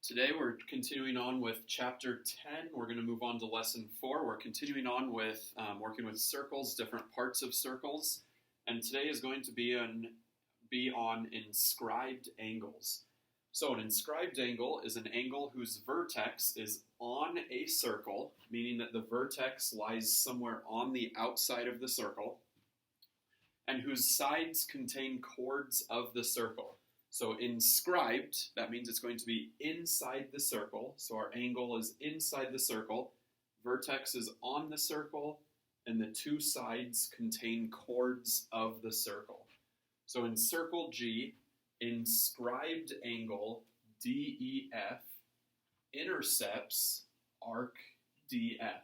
Today we're continuing on with Chapter 10. We're going to move on to Lesson 4. We're continuing on with working with circles, different parts of circles. And today is going to be on inscribed angles. So an inscribed angle is an angle whose vertex is on a circle, meaning that the vertex lies somewhere on the outside of the circle, and whose sides contain chords of the circle. So inscribed, that means it's going to be inside the circle. So our angle is inside the circle, vertex is on the circle, and the two sides contain chords of the circle. So in circle G, inscribed angle DEF intercepts arc DF.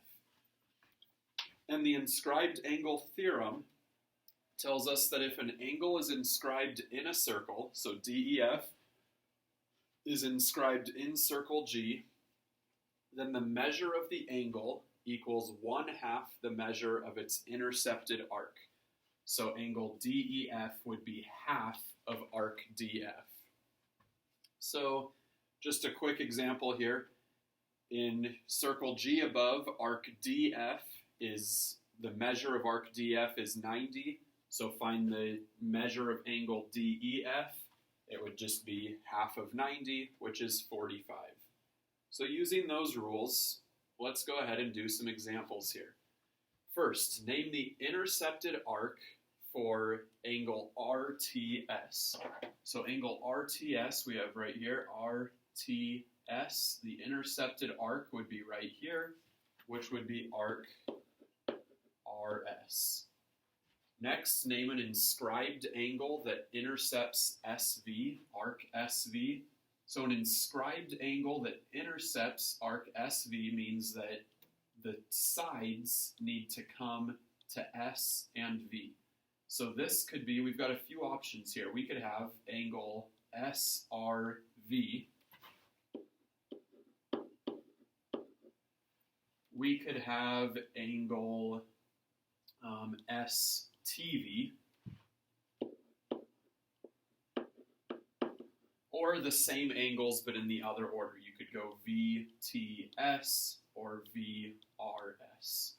And the inscribed angle theorem tells us that if an angle is inscribed in a circle, so DEF is inscribed in circle G, then the measure of the angle equals 1/2 the measure of its intercepted arc. So angle DEF would be half of arc DF. So just a quick example here. In circle G above, arc DF is, the measure of arc DF is 90. So find the measure of angle DEF. It would just be half of 90, which is 45. So using those rules, let's go ahead and do some examples here. First, name the intercepted arc for angle RTS. So angle RTS we have right here, RTS. The intercepted arc would be right here, which would be arc RS. Next, name an inscribed angle that intercepts SV, arc SV. So an inscribed angle that intercepts arc SV means that the sides need to come to S and V. So this could be, we've got a few options here. We could have angle SRV. We could have angle STV, or the same angles but in the other order. You could go VTS or VRS.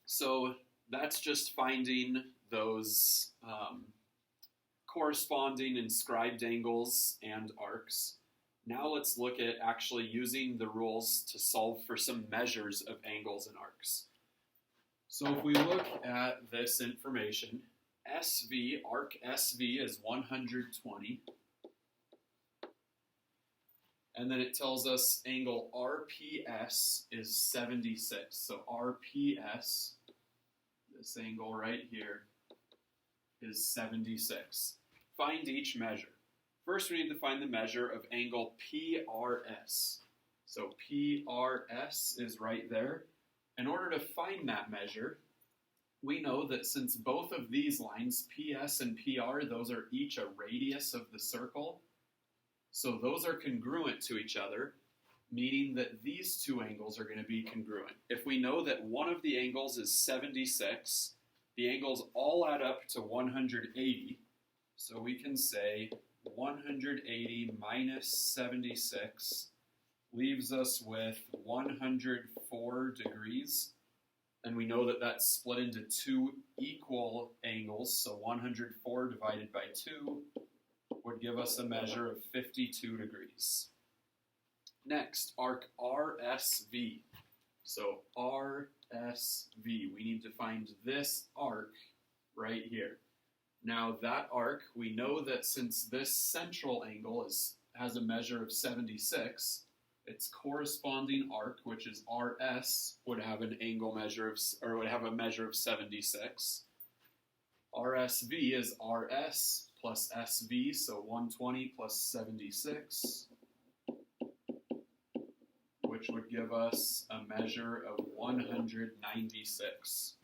So that's just finding those corresponding inscribed angles and arcs. Now let's look at actually using the rules to solve for some measures of angles and arcs. So if we look at this information, SV, arc SV is 120. And then it tells us angle RPS is 76. So RPS, this angle right here, is 76. Find each measure. First we need to find the measure of angle PRS. So PRS is right there. In order to find that measure, we know that since both of these lines, PS and PR, those are each a radius of the circle, so those are congruent to each other, meaning that these two angles are going to be congruent. If we know that one of the angles is 76, the angles all add up to 180, so we can say 180 minus 76 leaves us with 104 degrees, and we know that that's split into two equal angles, so 104 divided by 2 would give us a measure of 52 degrees. Next, arc RSV. So RSV, we need to find this arc right here. Now that arc, we know that since this central angle has a measure of 76, its corresponding arc, which is RS, would have an angle measure of, or would have a measure of 76. RSV is RS plus SV, so 120 plus 76, which would give us a measure of 196.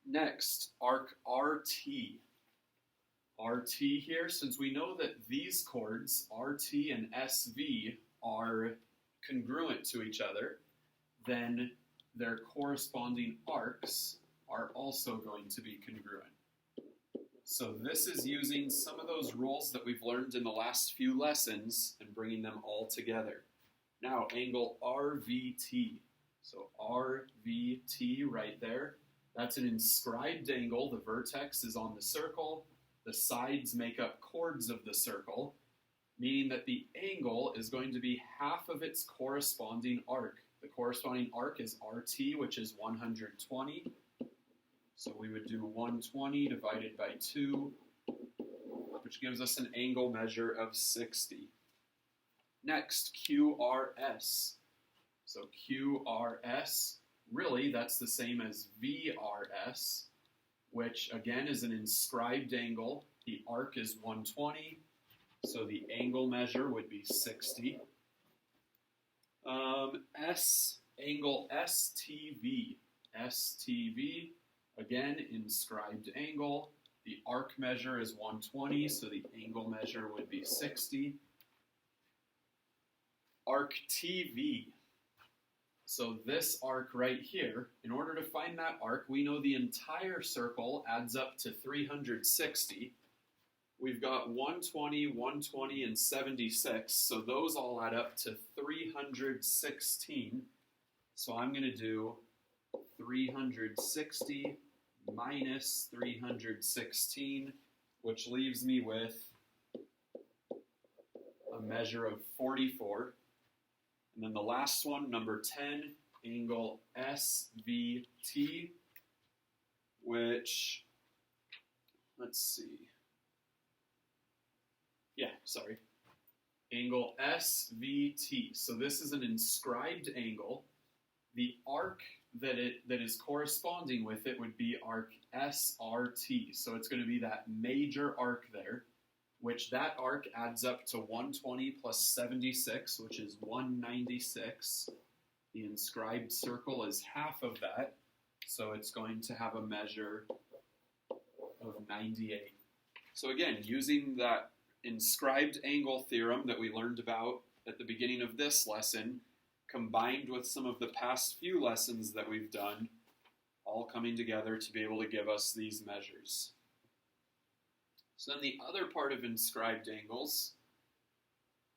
Next, arc RT. RT here, since we know that these chords, RT and SV, are congruent to each other, then their corresponding arcs are also going to be congruent. So this is using some of those rules that we've learned in the last few lessons and bringing them all together. Now, angle RVT. So RVT right there, that's an inscribed angle. The vertex is on the circle. The sides make up chords of the circle, meaning that the angle is going to be half of its corresponding arc. The corresponding arc is RT, which is 120. So we would do 120 divided by 2, which gives us an angle measure of 60. Next, QRS. So QRS, really that's the same as VRS, which again is an inscribed angle. The arc is 120, so the angle measure would be 60. Angle STV. STV, again, inscribed angle. The arc measure is 120, so the angle measure would be 60. Arc TV. So this arc right here, in order to find that arc, we know the entire circle adds up to 360. We've got 120, 120, and 76, so those all add up to 316. So I'm going to do 360 minus 316, which leaves me with a measure of 44. And then the last one, number 10, angle SVT, which, let's see. Angle SVT. So this is an inscribed angle. The arc that is corresponding with it would be arc SRT. So it's going to be that major arc there, which that arc adds up to 120 plus 76, which is 196. The inscribed circle is half of that, so it's going to have a measure of 98. So again, using that inscribed angle theorem that we learned about at the beginning of this lesson, combined with some of the past few lessons that we've done, all coming together to be able to give us these measures. So then the other part of inscribed angles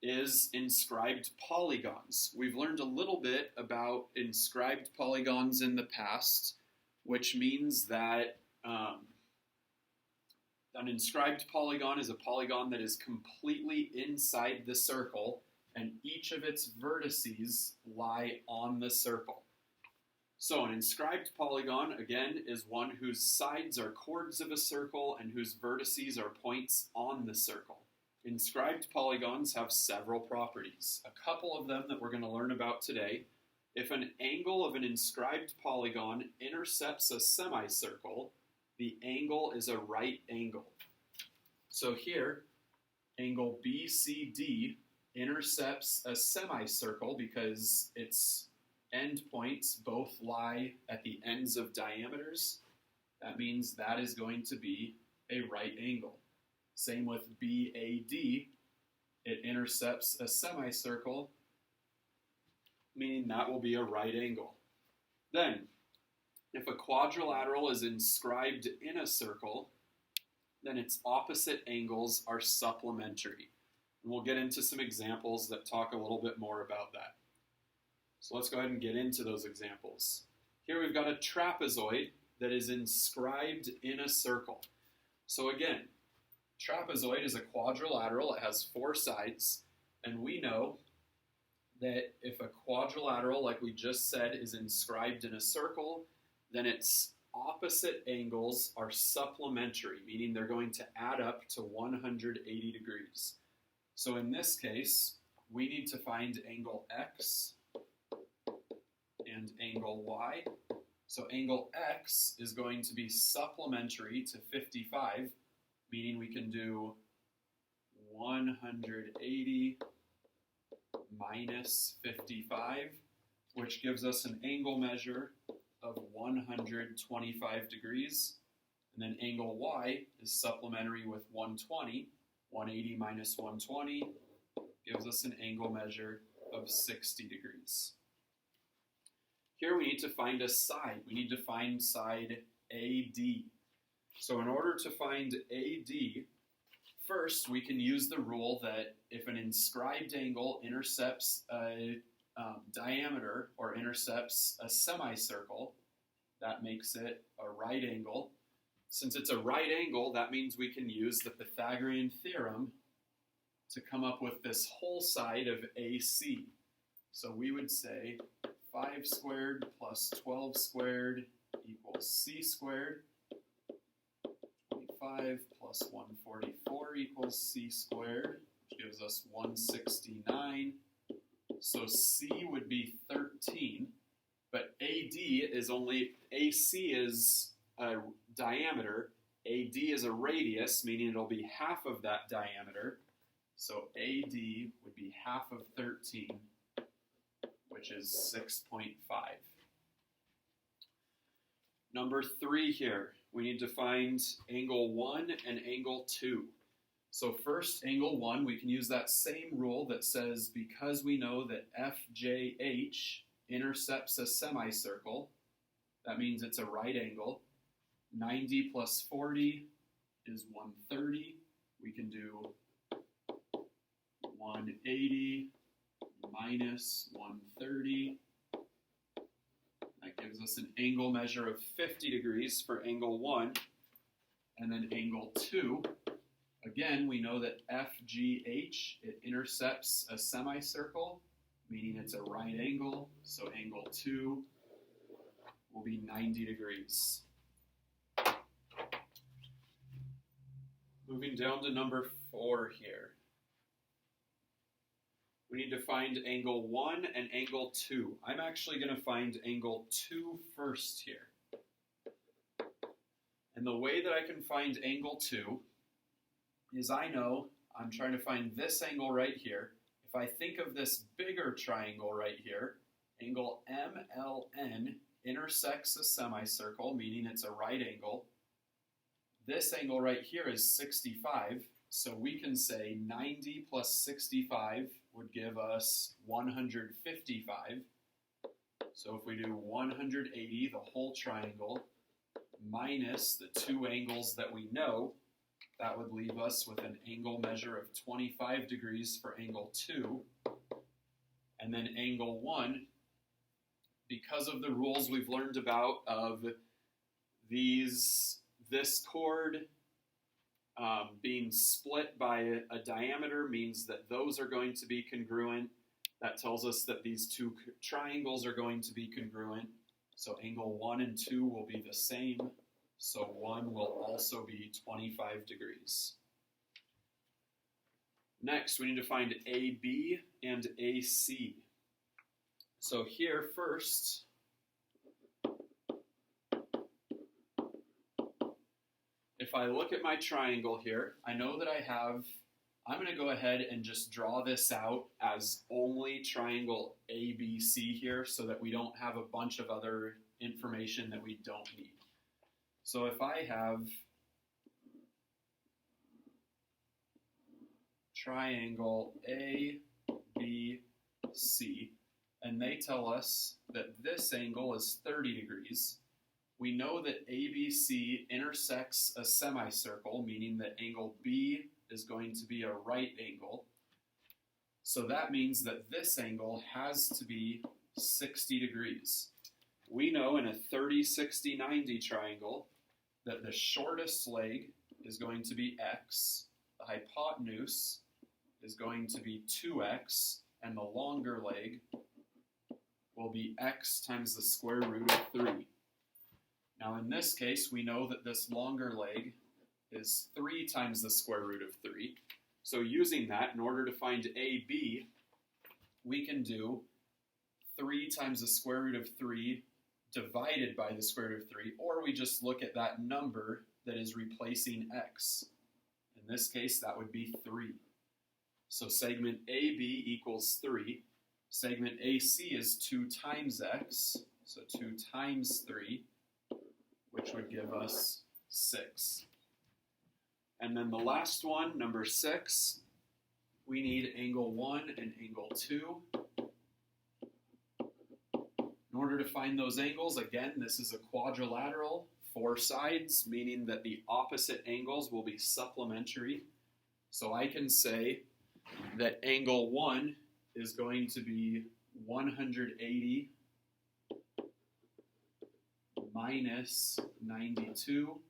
is inscribed polygons. We've learned a little bit about inscribed polygons in the past, which means that an inscribed polygon is a polygon that is completely inside the circle, and each of its vertices lie on the circle. So an inscribed polygon, again, is one whose sides are chords of a circle and whose vertices are points on the circle. Inscribed polygons have several properties. A couple of them that we're going to learn about today. If an angle of an inscribed polygon intercepts a semicircle, the angle is a right angle. So here, angle BCD intercepts a semicircle because its endpoints both lie at the ends of diameters. That means that is going to be a right angle. Same with BAD, it intercepts a semicircle, meaning that will be a right angle. Then, if a quadrilateral is inscribed in a circle, then its opposite angles are supplementary. And we'll get into some examples that talk a little bit more about that. So let's go ahead and get into those examples. Here we've got a trapezoid that is inscribed in a circle. So again, trapezoid is a quadrilateral. It has 4 sides, and we know that if a quadrilateral, like we just said, is inscribed in a circle, then its opposite angles are supplementary, meaning they're going to add up to 180 degrees. So in this case, we need to find angle X and angle Y. So angle X is going to be supplementary to 55, meaning we can do 180 minus 55, which gives us an angle measure of 125 degrees. And then angle Y is supplementary with 120. 180 minus 120 gives us an angle measure of 60 degrees. Here we need to find a side. We need to find side AD. So in order to find AD, first we can use the rule that if an inscribed angle intercepts a diameter or intercepts a semicircle, that makes it a right angle. Since it's a right angle, that means we can use the Pythagorean theorem to come up with this whole side of AC. So we would say 5 squared plus 12 squared equals C squared. 25 plus 144 equals C squared, which gives us 169. So C would be 13, but AD is only, AC is a diameter, AD is a radius, meaning it'll be half of that diameter. So AD would be half of 13, which is 6.5. Number 3 here, we need to find angle 1 and angle 2. So first, angle 1, we can use that same rule that says because we know that FJH intercepts a semicircle, that means it's a right angle. 90 plus 40 is 130. We can do 180 minus 130. That gives us an angle measure of 50 degrees for angle 1. And then angle 2, again, we know that FGH, it intercepts a semicircle, meaning it's a right angle. So angle 2 will be 90 degrees. Moving down to number 4 here. We need to find angle 1 and angle 2. I'm actually going to find angle 2 first here. And the way that I can find angle 2 is I know I'm trying to find this angle right here. If I think of this bigger triangle right here, angle MLN intersects a semicircle, meaning it's a right angle. This angle right here is 65, so we can say 90 plus 65 would give us 155. So if we do 180, the whole triangle, minus the 2 angles that we know, that would leave us with an angle measure of 25 degrees for angle 2. And then angle 1, because of the rules we've learned about of this chord being split by a diameter means that those are going to be congruent. That tells us that these 2 triangles are going to be congruent. So angle 1 and 2 will be the same. So 1 will also be 25 degrees. Next, we need to find AB and AC. So here first, if I look at my triangle here, I know that I'm going to go ahead and just draw this out as only triangle ABC here so that we don't have a bunch of other information that we don't need. So if I have triangle ABC, and they tell us that this angle is 30 degrees, we know that ABC intersects a semicircle, meaning that angle B is going to be a right angle. So that means that this angle has to be 60 degrees. We know in a 30, 60, 90 triangle that the shortest leg is going to be x, the hypotenuse is going to be 2x, and the longer leg will be x times the square root of 3. Now in this case, we know that this longer leg is 3 times the square root of 3. So using that, in order to find AB, we can do 3 times the square root of 3 divided by the square root of 3, or we just look at that number that is replacing x. In this case, that would be 3. So segment AB equals 3. Segment AC is 2 times x, so 2 times 3, which would give us 6. And then the last one, number 6, we need angle 1 and angle 2. In order to find those angles, again, this is a quadrilateral, 4 sides, meaning that the opposite angles will be supplementary. So I can say that angle 1 is going to be 180 minus 92,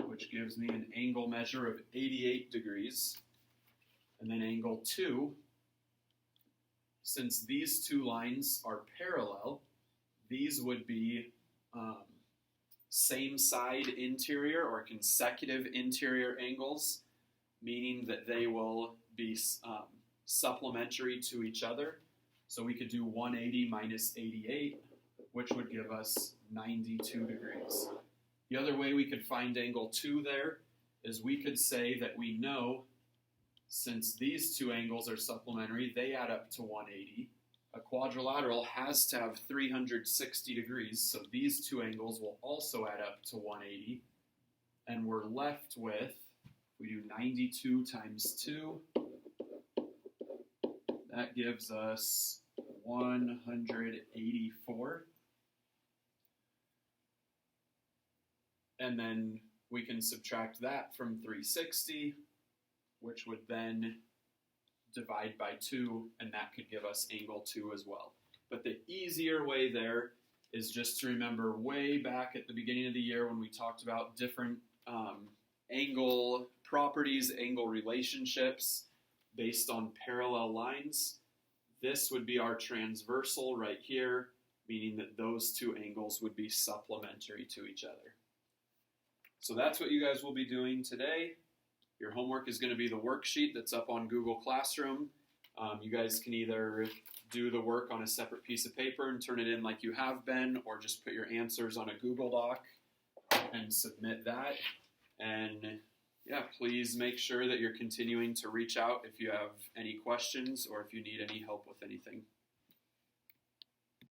which gives me an angle measure of 88 degrees. And then angle 2, since these two lines are parallel, these would be same side interior or consecutive interior angles, meaning that they will be supplementary to each other. So we could do 180 minus 88, which would give us 92 degrees. The other way we could find angle 2 there is we could say that we know since these two angles are supplementary, they add up to 180. A quadrilateral has to have 360 degrees, so these two angles will also add up to 180. And we're left with, we do 92 times 2, that gives us 184. And then we can subtract that from 360, which would then divide by 2, and that could give us angle 2 as well. But the easier way there is just to remember way back at the beginning of the year when we talked about different angle properties, angle relationships based on parallel lines. This would be our transversal right here, meaning that those two angles would be supplementary to each other. So that's what you guys will be doing today. Your homework is going to be the worksheet that's up on Google Classroom. You guys can either do the work on a separate piece of paper and turn it in like you have been, or just put your answers on a Google Doc and submit that. And yeah, please make sure that you're continuing to reach out if you have any questions or if you need any help with anything.